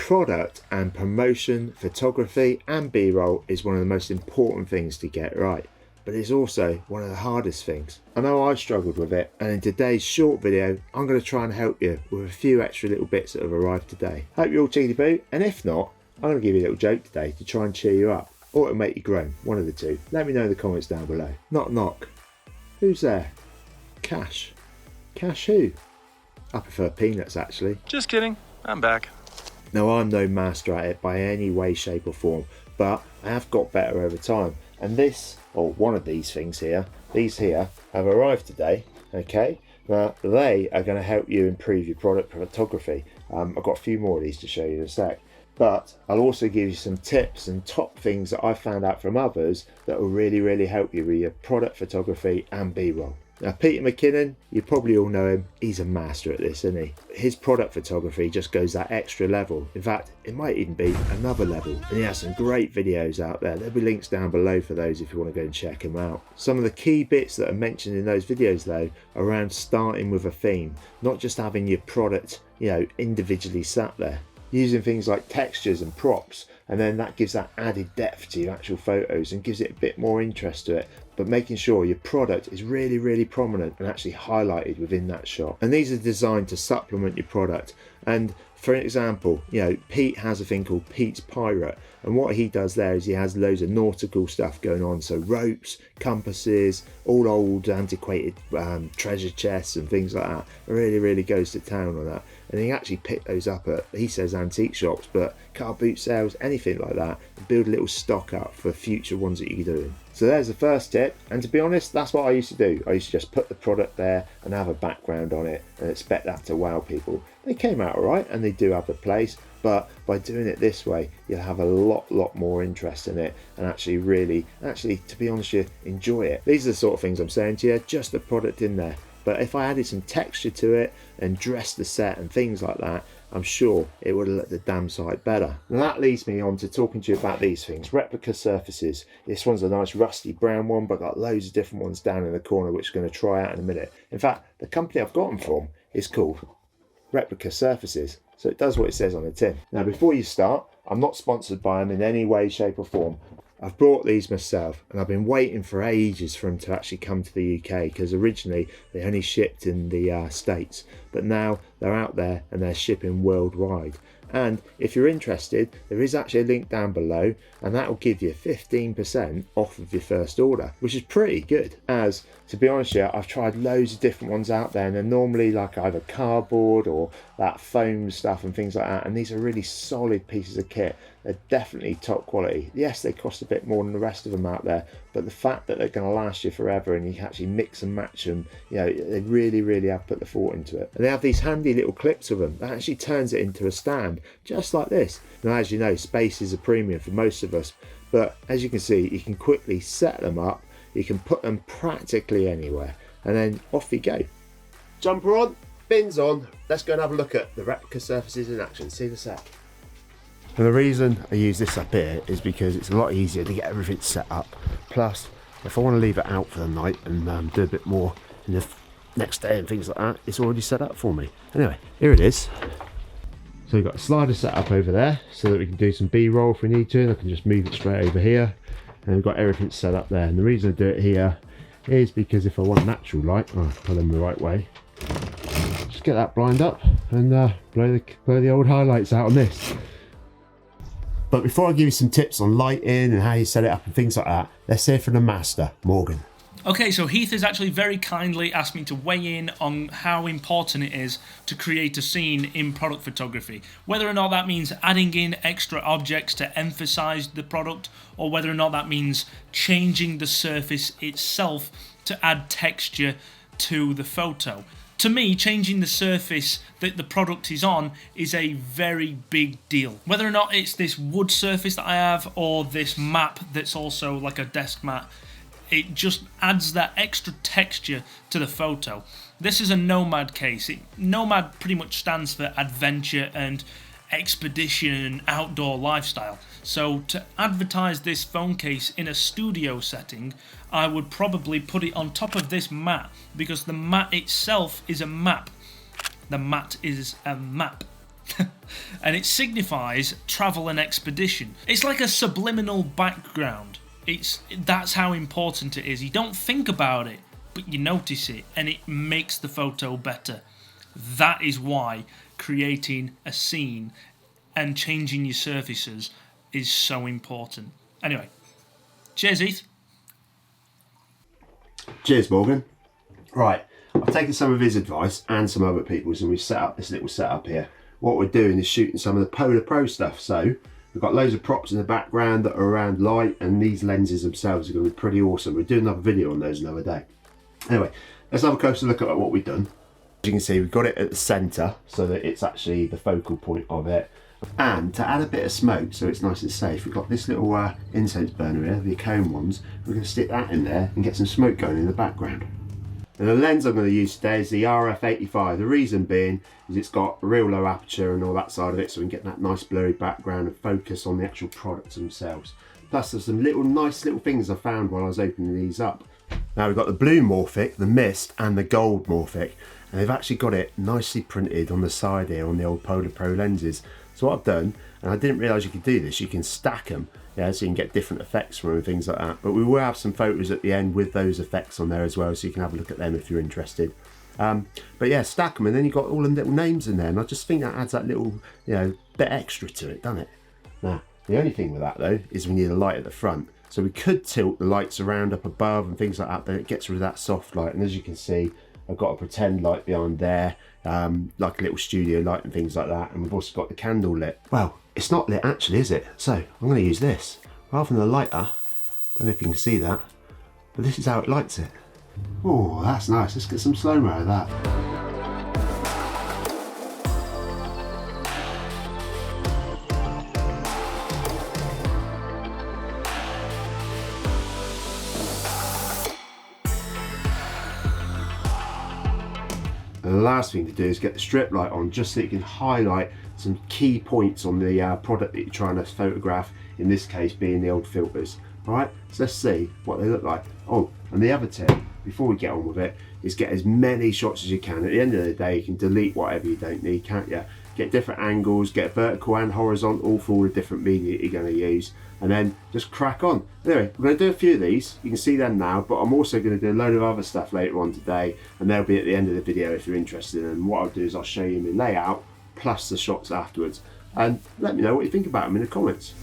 Product and promotion photography and B-roll is one of the most important things to get right, but it's also one of the hardest things. I know I struggled with it, and in today's short video I'm going to try and help you with a few extra little bits that have arrived today. Hope you're all Tickety-Boo, and if not, I'm going to give you a little joke today to try and cheer you up, or it'll make you groan, one of the two. Let me know in the comments down below. Knock knock. Who's there? Cash. Cash who? I prefer peanuts actually. Just kidding, I'm back. Now I'm no master at it by any way, shape or form, but I have got better over time. And this, or one of these things here, these here, have arrived today, okay? Now they are going to help you improve your product photography. I've got a few more of these to show you in a sec. But I'll also give you some tips and top things that I've found out from others that will really help you with your product photography and B-roll. Now Peter McKinnon, you probably all know him, he's a master at this, isn't he? His product photography just goes that extra level. In fact, it might even be another level. And he has some great videos out there. There'll be links down below for those if you want to go and check him out. Some of the key bits that are mentioned in those videos though, are around starting with a theme, not just having your product, individually sat there. Using things like textures and props, and then that gives that added depth to your actual photos and gives it a bit more interest to it, but making sure your product is really prominent and actually highlighted within that shot. And these are designed to supplement your product. And for example, Pete has a thing called Pete's Pirate, and what he does there is he has loads of nautical stuff going on, so ropes, compasses, all old antiquated treasure chests and things like that. Really goes to town on that, and he actually picked those up at, he says, antique shops, but car boot sales, anything like that, and build a little stock up for future ones that you're doing. So there's the first tip, and to be honest, that's what I used to do. I used to just put the product there and have a background on it and expect that to wow people. They came out alright, and they do have a place, but by doing it this way, you'll have a lot more interest in it, and actually, to be honest, you enjoy it. These are the sort of things I'm saying to you, just the product in there. But if I added some texture to it and dressed the set and things like that, I'm sure it would have looked the damn sight better. And that leads me on to talking to you about these things. Replica Surfaces. This one's a nice rusty brown one, but got loads of different ones down in the corner which we're going to try out in a minute. In fact, the company I've got them from is called Replica Surfaces. So it does what it says on the tin. Now before you start, I'm not sponsored by them in any way, shape or form. I've bought these myself, and I've been waiting for ages for them to actually come to the UK, because originally they only shipped in the States, but now they're out there and they're shipping worldwide. And if you're interested, there is actually a link down below, and that will give you 15% off of your first order, which is pretty good. As, to be honest with you, I've tried loads of different ones out there, and they're normally like either cardboard or that foam stuff and things like that, and these are really solid pieces of kit. They're definitely top quality. Yes, they cost a bit more than the rest of them out there, but the fact that they're going to last you forever and you can actually mix and match them, they really have put the thought into it. And they have these handy little clips with them that actually turns it into a stand, just like this. Now, as you know, space is a premium for most of us, but as you can see, you can quickly set them up, you can put them practically anywhere, and then off you go. Jumper on, bins on, let's go and have a look at the Replica Surfaces in action. See you in a sec. And the reason I use this up here is because it's a lot easier to get everything set up. Plus, if I want to leave it out for the night and do a bit more in the next day and things like that, it's already set up for me. Anyway, here it is. So we've got a slider set up over there so that we can do some B-roll if we need to, and I can just move it straight over here. And we've got everything set up there. And the reason I do it here is because if I want natural light, put them the right way, just get that blind up and blow the old highlights out on this. But before I give you some tips on lighting and how you set it up and things like that, let's hear from the master, Morgan. Okay, so Hieth has actually very kindly asked me to weigh in on how important it is to create a scene in product photography. Whether or not that means adding in extra objects to emphasize the product, or whether or not that means changing the surface itself to add texture to the photo. To me, changing the surface that the product is on is a very big deal. Whether or not it's this wood surface that I have or this map that's also like a desk mat, it just adds that extra texture to the photo. This is a nomad case. Nomad pretty much stands for adventure and expedition and outdoor lifestyle. So to advertise this phone case in a studio setting, I would probably put it on top of this mat, because the mat itself is a map. The mat is a map. and it signifies travel and expedition. It's like a subliminal background. That's how important it is. You don't think about it, but you notice it, and it makes the photo better. That is why creating a scene and changing your surfaces is so important. Anyway, cheers, Heath. Cheers, Morgan. Right, I've taken some of his advice and some other people's, and we've set up this little setup here. What we're doing is shooting some of the Polar Pro stuff. So we've got loads of props in the background that are around light, and these lenses themselves are going to be pretty awesome. We'll do another video on those another day. Anyway, let's have a closer look at what we've done. As you can see, we've got it at the centre so that it's actually the focal point of it. And to add a bit of smoke so it's nice and safe, we've got this little incense burner here, the cone ones. We're going to stick that in there and get some smoke going in the background. And the lens I'm going to use today is the RF85. The reason being is it's got a real low aperture and all that side of it, so we can get that nice blurry background and focus on the actual products themselves. Plus there's some nice little things I found while I was opening these up. Now we've got the blue Morphic, the mist and the gold Morphic, and they've actually got it nicely printed on the side here on the old Polar Pro lenses. So what I've done, and I didn't realise you could do this, you can stack them, yeah, so you can get different effects from them and things like that. But we will have some photos at the end with those effects on there as well, so you can have a look at them if you're interested. But yeah, stack them, and then you've got all them little names in there, and I just think that adds that little, bit extra to it, doesn't it? Now, the only thing with that though is we need a light at the front. So we could tilt the lights around up above and things like that, but it gets rid of that soft light. And as you can see, I've got a pretend light behind there, like a little studio light and things like that. And we've also got the candle lit. Well, it's not lit actually, is it? So I'm going to use this. Rather than a lighter, don't know if you can see that, but this is how it lights it. Oh, that's nice. Let's get some slow-mo out of that. And the last thing to do is get the strip light on, just so you can highlight some key points on the product that you're trying to photograph, in this case being the old filters. Alright, so let's see what they look like. Oh, and the other tip, before we get on with it, is get as many shots as you can. At the end of the day, you can delete whatever you don't need, can't you? Get different angles, get vertical and horizontal for all the different media that you're going to use, and then just crack on. Anyway, we're going to do a few of these. You can see them now, but I'm also going to do a load of other stuff later on today, and they'll be at the end of the video if you're interested. And what I'll do is I'll show you my layout plus the shots afterwards, and let me know what you think about them in the comments.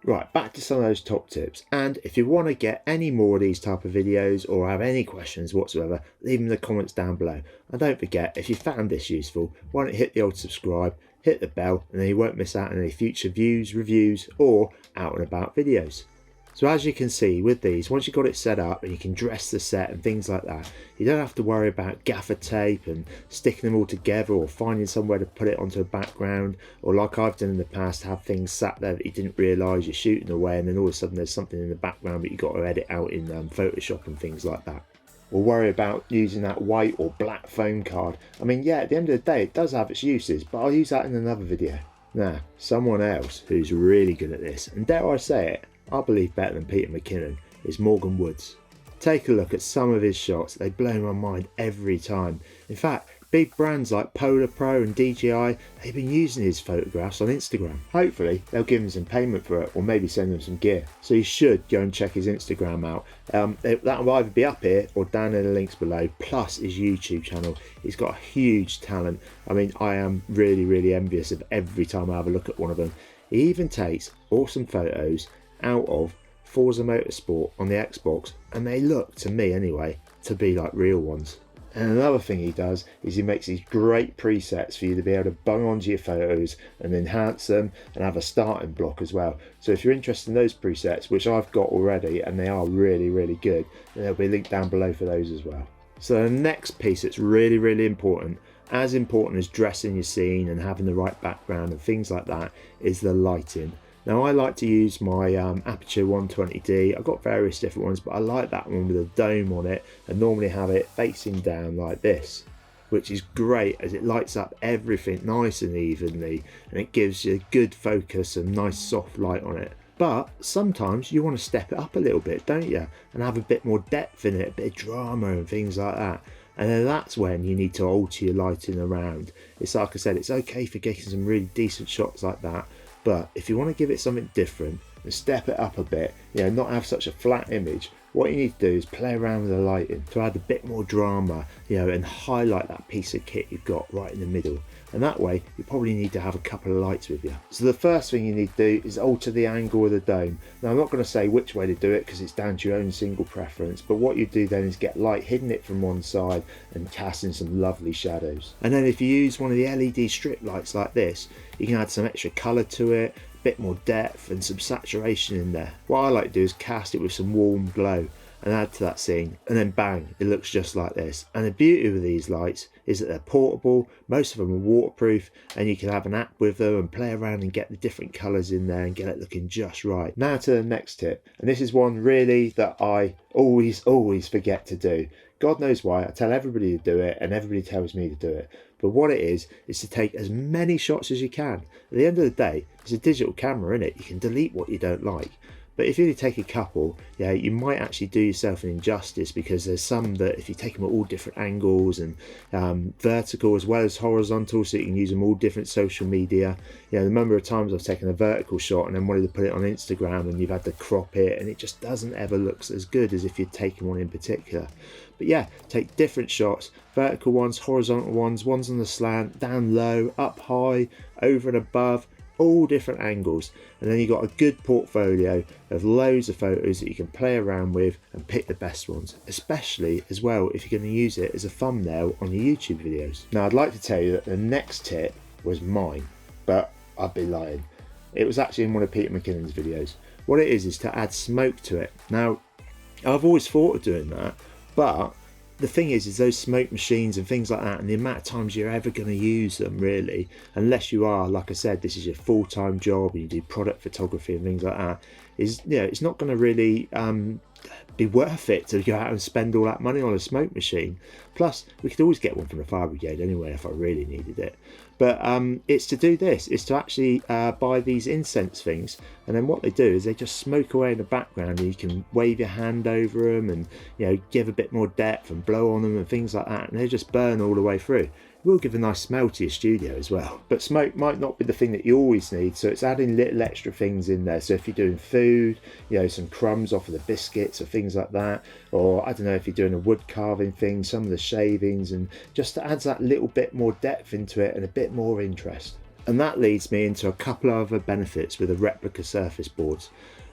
Right, back to some of those top tips, and if you want to get any more of these type of videos or have any questions whatsoever, leave them in the comments down below. And don't forget, if you found this useful, why don't you hit the old subscribe, hit the bell, and then you won't miss out on any future views, reviews or out and about videos. So as you can see with these, once you've got it set up and you can dress the set and things like that, you don't have to worry about gaffer tape and sticking them all together or finding somewhere to put it onto a background, or like I've done in the past, have things sat there that you didn't realise you're shooting away and then all of a sudden there's something in the background that you've got to edit out in Photoshop and things like that. Or worry about using that white or black phone card. I mean, yeah, at the end of the day it does have its uses, but I'll use that in another video. Now, someone else who's really good at this, and dare I say it, I believe better than Peter McKinnon, is Morgan Woods. Take a look at some of his shots, they blow my mind every time. In fact, big brands like Polar Pro and DJI, they've been using his photographs on Instagram. Hopefully they'll give him some payment for it, or maybe send him some gear. So you should go and check his Instagram out. That will either be up here or down in the links below, plus his YouTube channel. He's got a huge talent. I mean, I am really envious of every time I have a look at one of them. He even takes awesome photos out of Forza Motorsport on the Xbox, and they look, to me anyway, to be like real ones. And another thing he does is he makes these great presets for you to be able to bung onto your photos and enhance them and have a starting block as well. So if you're interested in those presets, which I've got already and they are really good, then there'll be a link down below for those as well. So the next piece that's really important as dressing your scene and having the right background and things like that, is the lighting. Now I like to use my Aperture 120D. I've got various different ones, but I like that one with a dome on it, and normally have it facing down like this, which is great as it lights up everything nice and evenly, and it gives you good focus and nice soft light on it. But sometimes you want to step it up a little bit, don't you, and have a bit more depth in it, a bit of drama and things like that. And then that's when you need to alter your lighting around. It's like I said, it's okay for getting some really decent shots like that, but if you want to give it something different and step it up a bit, not have such a flat image, what you need to do is play around with the lighting to add a bit more drama, and highlight that piece of kit you've got right in the middle. And that way you probably need to have a couple of lights with you. So the first thing you need to do is alter the angle of the dome. Now I'm not going to say which way to do it because it's down to your own single preference, but what you do then is get light hitting it from one side and casting some lovely shadows. And then if you use one of the LED strip lights like this, you can add some extra colour to it, a bit more depth and some saturation in there. What I like to do is cast it with some warm glow and add to that scene, and then bang, it looks just like this. And the beauty of these lights is that they're portable, most of them are waterproof, and you can have an app with them and play around and get the different colours in there and get it looking just right. Now to the next tip, and this is one really that I always forget to do. God knows why, I tell everybody to do it and everybody tells me to do it. But what it is to take as many shots as you can. At the end of the day, it's a digital camera, innit? You can delete what you don't like. But if you only take a couple, you might actually do yourself an injustice, because there's some that if you take them at all different angles and vertical as well as horizontal, so you can use them all different social media. The number of times I've taken a vertical shot and then wanted to put it on Instagram and you've had to crop it, and it just doesn't ever look as good as if you'd taken one in particular. But take different shots, vertical ones, horizontal ones, ones on the slant, down low, up high, over and above, all different angles, and then you've got a good portfolio of loads of photos that you can play around with and pick the best ones, especially as well if you're going to use it as a thumbnail on your YouTube videos. Now I'd like to tell you that the next tip was mine, but I'd be lying. It was actually in one of Peter McKinnon's videos. What it is to add smoke to it. Now I've always thought of doing that, but the thing is those smoke machines and things like that, and the amount of times you're ever going to use them really, unless you are, like I said, this is your full-time job and you do product photography and things like that, is it's not going to really be worth it to go out and spend all that money on a smoke machine. Plus we could always get one from the fire brigade anyway if I really needed it. But it's to do this, it's to actually buy these incense things, and then what they do is they just smoke away in the background, and you can wave your hand over them and give a bit more depth and blow on them and things like that, and they just burn all the way through. It will give a nice smell to your studio as well. But smoke might not be the thing that you always need, so it's adding little extra things in there. So if you're doing food, some crumbs off of the biscuits or things like that, or I don't know, if you're doing a wood carving thing, some of the shavings, and just adds that little bit more depth into it and a bit more interest. And that leads me into a couple of other benefits with the replica surface boards.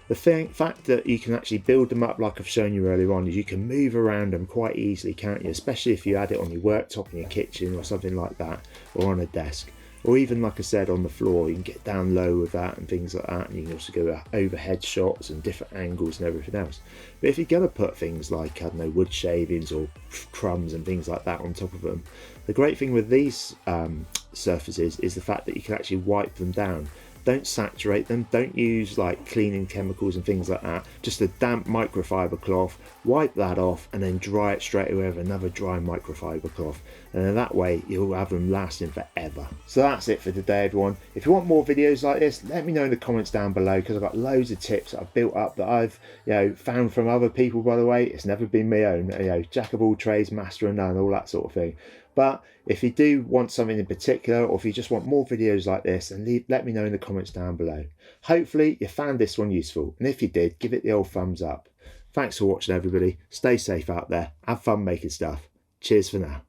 The fact that you can actually build them up like I've shown you earlier on is you can move around them quite easily, can't you? Especially if you add it on your worktop in your kitchen or something like that, or on a desk, or even like I said on the floor. You can get down low with that and things like that, and you can also go overhead shots and different angles and everything else. But if you're going to put things like, I don't know, wood shavings or crumbs and things like that on top of them, the great thing with these surfaces is the fact that you can actually wipe them down. Don't saturate them, don't use like cleaning chemicals and things like that, just a damp microfiber cloth, wipe that off and then dry it straight away with another dry microfiber cloth, and then that way you'll have them lasting forever. So that's it for today everyone. If you want more videos like this, let me know in the comments down below, because I've got loads of tips that I've built up that I've found from other people, by the way. It's never been my own, jack of all trades, master of none, all that sort of thing. But if you do want something in particular, or if you just want more videos like this, then let me know in the comments down below. Hopefully you found this one useful, and if you did, give it the old thumbs up. Thanks for watching everybody, stay safe out there, have fun making stuff. Cheers for now.